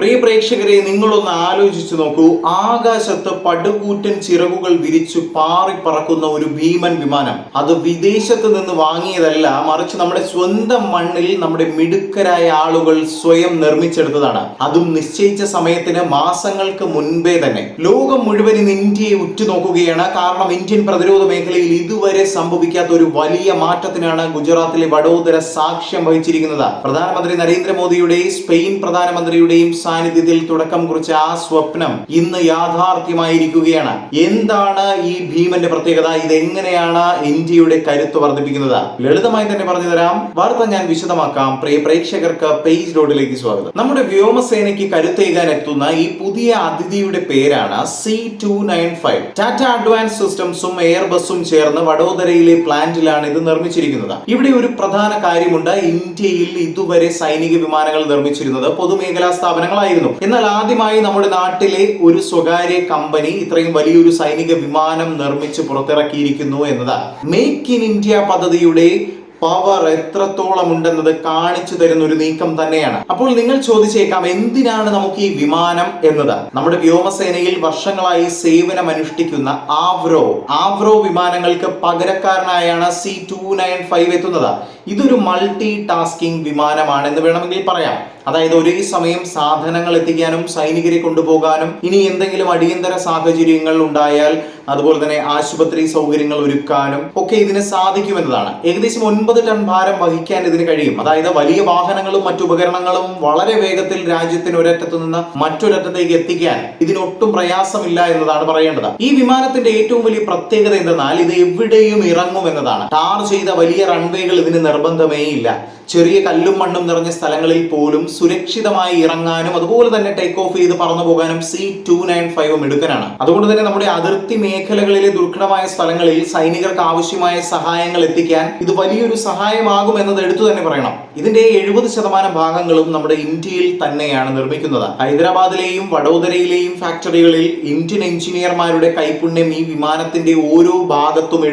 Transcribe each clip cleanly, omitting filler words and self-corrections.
പ്രിയ പ്രേക്ഷകരെ, നിങ്ങളൊന്ന് ആലോചിച്ചു നോക്കൂ. ആകാശത്ത് പടുകൂറ്റൻ ചിറകുകൾ വിരിച്ചു പാറിപ്പറക്കുന്ന ഒരു ഭീമൻ വിമാനം. അത് വിദേശത്ത് നിന്ന് വാങ്ങിയതല്ല, മറിച്ച് നമ്മുടെ സ്വന്തം മണ്ണിൽ നമ്മുടെ മിടുക്കരായ ആളുകൾ സ്വയം നിർമ്മിച്ചെടുത്തതാണ്. അതും നിശ്ചയിച്ച സമയത്തിന് മാസങ്ങൾക്ക് മുൻപേ തന്നെ. ലോകം മുഴുവൻ ഇന്ന് ഇന്ത്യയെ ഉറ്റുനോക്കുകയാണ്. കാരണം ഇന്ത്യൻ പ്രതിരോധ മേഖലയിൽ ഇതുവരെ സംഭവിക്കാത്ത ഒരു വലിയ മാറ്റത്തിനാണ് ഗുജറാത്തിലെ വഡോദര സാക്ഷ്യം വഹിച്ചിരിക്കുന്നത്. പ്രധാനമന്ത്രി നരേന്ദ്രമോദിയുടെ സ്പെയിൻ പ്രധാനമന്ത്രിയുടെയും സാന്നിധ്യത്തിൽ തുടക്കം കുറിച്ച ആ സ്വപ്നം ഇന്ന് യാഥാർത്ഥ്യമായിരിക്കുകയാണ്. എന്താണ് ഈ ഭീമന്റെ പ്രത്യേകത? ഇതെങ്ങനെയാണ് ഇന്ത്യയുടെ കരുത്ത് വർദ്ധിപ്പിക്കുന്നത്? ലളിതമായി തന്നെ പറഞ്ഞു തരാം. വാർത്ത ഞാൻ വിശദമാക്കാം. പ്രിയ പ്രേക്ഷകർക്ക് പേജ് റോഡിലേക്ക് സ്വാഗതം. നമ്മുടെ വ്യോമസേനയ്ക്ക് കരുത്തേകാൻ എത്തുന്ന ഈ പുതിയ അതിഥിയുടെ പേരാണ് C295. ടാറ്റ അഡ്വാൻസ് സിസ്റ്റംസും എയർബസും ചേർന്ന് വഡോദരയിലെ പ്ലാന്റിലാണ് ഇത് നിർമ്മിച്ചിരിക്കുന്നത്. ഇവിടെ ഒരു പ്രധാന കാര്യമുണ്ട്. ഇന്ത്യയിൽ ഇതുവരെ സൈനിക വിമാനങ്ങൾ നിർമ്മിച്ചിരുന്നത് പൊതുമേഖലാ സ്ഥാപനങ്ങൾ. എന്നാൽ ആദ്യമായി നമ്മുടെ നാട്ടിലെ ഒരു സ്വകാര്യ കമ്പനി ഇത്രയും വലിയൊരു സൈനിക വിമാനം നിർമ്മിച്ച് പുറത്തിറക്കിയിരിക്കുന്നു എന്നതാണ്. മേക്ക് ഇൻ ഇന്ത്യ പദ്ധതിയുടെ പവർ എത്രത്തോളം ഉണ്ടെന്നത് കാണിച്ചു തരുന്ന ഒരു നീക്കം തന്നെയാണ്. അപ്പോൾ നിങ്ങൾ ചോദിച്ചേക്കാം, എന്തിനാണ് നമുക്ക് ഈ വിമാനം എന്നത്? നമ്മുടെ വ്യോമസേനയിൽ വർഷങ്ങളായി സേവനമനുഷ്ഠിക്കുന്ന ആവ്രോ വിമാനങ്ങൾക്ക് പകരക്കാരനായാണ് C295 എത്തുന്നത്. ഇതൊരു മൾട്ടി ടാസ്കിംഗ് വിമാനമാണെന്ന് വേണമെങ്കിൽ പറയാം. അതായത് ഒരേ സമയം സാധനങ്ങൾ എത്തിക്കാനും സൈനികരെ കൊണ്ടുപോകാനും ഇനി എന്തെങ്കിലും അടിയന്തര സാഹചര്യങ്ങൾ ഉണ്ടായാൽ അതുപോലെ തന്നെ ആശുപത്രി സൗകര്യങ്ങൾ ഒരുക്കാനും ഒക്കെ ഇതിന് സാധിക്കുമെന്നതാണ്. ഏകദേശം 9 ടൺ ഭാരം വഹിക്കാൻ ഇതിന് കഴിയും. അതായത് വലിയ വാഹനങ്ങളും മറ്റു ഉപകരണങ്ങളും വളരെ വേഗത്തിൽ രാജ്യത്തിന് ഒരറ്റത്തു നിന്ന് മറ്റൊരറ്റത്തേക്ക് എത്തിക്കാൻ ഇതിനൊട്ടും പ്രയാസമില്ല എന്നതാണ് പറയേണ്ടത്. ഈ വിമാനത്തിന്റെ ഏറ്റവും വലിയ പ്രത്യേകത എന്തെന്നാൽ ഇത് എവിടെയും ഇറങ്ങും എന്നതാണ്. ടാർ ചെയ്ത വലിയ റൺവേകൾ ഇതിന് നിർബന്ധമേ ഇല്ല. ചെറിയ കല്ലും മണ്ണും നിറഞ്ഞ സ്ഥലങ്ങളിൽ പോലും സുരക്ഷിതമായി ഇറങ്ങാനും അതുപോലെ തന്നെ ടേക്ക് ഓഫ് ചെയ്ത് പറന്നു പോകാനും C295 മിടുക്കനാണ്. അതുകൊണ്ട് തന്നെ നമ്മുടെ അതിർത്തി മേഖലകളിലെ ദുർഘടമായ സ്ഥലങ്ങളിൽ സൈനികർക്ക് ആവശ്യമായ സഹായങ്ങൾ എത്തിക്കാൻ ഇത് വലിയൊരു സഹായമാകും എന്നത് എടുത്തു തന്നെ പറയണം. ഇതിന്റെ 70% ഭാഗങ്ങളും നമ്മുടെ ഇന്ത്യയിൽ തന്നെയാണ് നിർമ്മിക്കുന്നത്. ഹൈദരാബാദിലെയും വഡോദരയിലെയും ഫാക്ടറികളിൽ ഇന്ത്യൻ എഞ്ചിനീയർമാരുടെ കൈപുണ്യം ഈ വിമാനത്തിന്റെ ഓരോ ഭാഗത്തും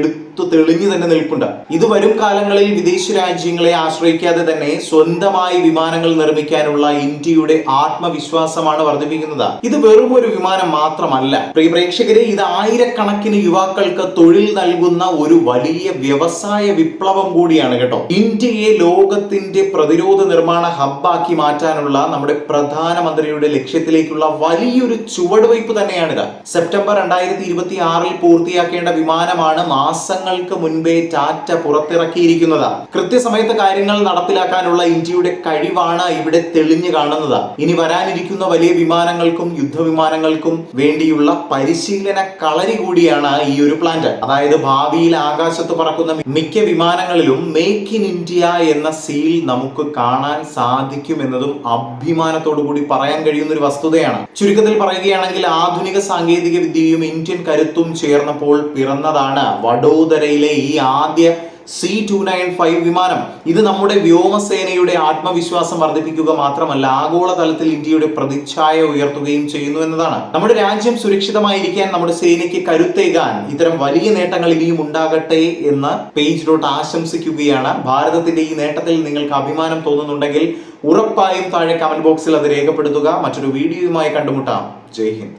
തെളിഞ്ഞു തന്നെ നിൽപ്പുണ്ട്. ഇത് വരും കാലങ്ങളിൽ വിദേശ രാജ്യങ്ങളെ ആശ്രയിക്കാതെ തന്നെ സ്വന്തമായി വിമാനങ്ങൾ നിർമ്മിക്കാനുള്ള ഇന്ത്യയുടെ ആത്മവിശ്വാസമാണ് വർദ്ധിപ്പിക്കുന്നത്. ഇത് വെറും ഒരു വിമാനം മാത്രമല്ല പ്രിയ പ്രേക്ഷകരെ, ഇത് ആയിരക്കണക്കിന് യുവാക്കൾക്ക് തൊഴിൽ നൽകുന്ന ഒരു വലിയ വ്യവസായ വിപ്ലവം കൂടിയാണ് കേട്ടോ. ഇന്ത്യയെ ലോകത്തിന്റെ പ്രതിരോധ നിർമ്മാണ ഹബ്ബാക്കി മാറ്റാനുള്ള നമ്മുടെ പ്രധാനമന്ത്രിയുടെ ലക്ഷ്യത്തിലേക്കുള്ള വലിയൊരു ചുവടുവയ്പ് തന്നെയാണിത്. സെപ്റ്റംബർ 2026 പൂർത്തിയാക്കേണ്ട വിമാനമാണ് മാസങ്ങൾക്ക് മുൻപേ ടാറ്റ പുറത്തിറക്കിയിരിക്കുന്നത്. കൃത്യസമയത്ത് കാര്യങ്ങൾ നടപ്പിലാക്കാനുള്ള ഇന്ത്യയുടെ കഴിവാണ് ഇവിടെ തെളിഞ്ഞു കാണുന്നത്. ഇനി വരാനിരിക്കുന്ന വലിയ വിമാനങ്ങൾക്കും യുദ്ധവിമാനങ്ങൾക്കും വേണ്ടിയുള്ള പരിശീലന കളരി കൂടിയാണ് ഈ ഒരു പ്ലാന്റ്. അതായത് ഭാവിയിൽ ആകാശത്ത് പറക്കുന്ന മിക്ക വിമാനങ്ങളിലും മേക്ക് ഇൻ ഇന്ത്യ എന്ന സീൽ നമുക്ക് കാണാൻ സാധിക്കുമെന്നതും അഭിമാനത്തോടു കൂടി പറയാൻ കഴിയുന്ന ഒരു വസ്തുതയാണ്. ചുരുക്കത്തിൽ പറയുകയാണെങ്കിൽ ആധുനിക സാങ്കേതിക വിദ്യയും ഇന്ത്യൻ കരുത്തും ചേർന്നപ്പോൾ പിറന്നതാണ് വഡോദരയിലെ ഈ ആദ്യ C295 വിമാനം. ഇത് നമ്മുടെ വ്യോമസേനയുടെ ആത്മവിശ്വാസം വർദ്ധിപ്പിക്കുക മാത്രമല്ല, ആഗോളതലത്തിൽ ഇന്ത്യയുടെ പ്രതിച്ഛായ ഉയർത്തുകയും ചെയ്യുന്നു എന്നതാണ്. നമ്മുടെ രാജ്യം സുരക്ഷിതമായിരിക്കാൻ, നമ്മുടെ സേനയ്ക്ക് കരുത്തേകാൻ ഇത്തരം വലിയ നേട്ടങ്ങൾ ഇനിയും ഉണ്ടാകട്ടെ എന്ന് പേജ് ഡോട്ട് ആശംസിക്കുകയാണ്. ഭാരതത്തിന്റെ ഈ നേട്ടത്തിൽ നിങ്ങൾക്ക് അഭിമാനം തോന്നുന്നുണ്ടെങ്കിൽ ഉറപ്പായും താഴെ കമന്റ് ബോക്സിൽ അത് രേഖപ്പെടുത്തുക. മറ്റൊരു വീഡിയോയുമായി കണ്ടുമുട്ടാം. ജയ് ഹിന്ദ്.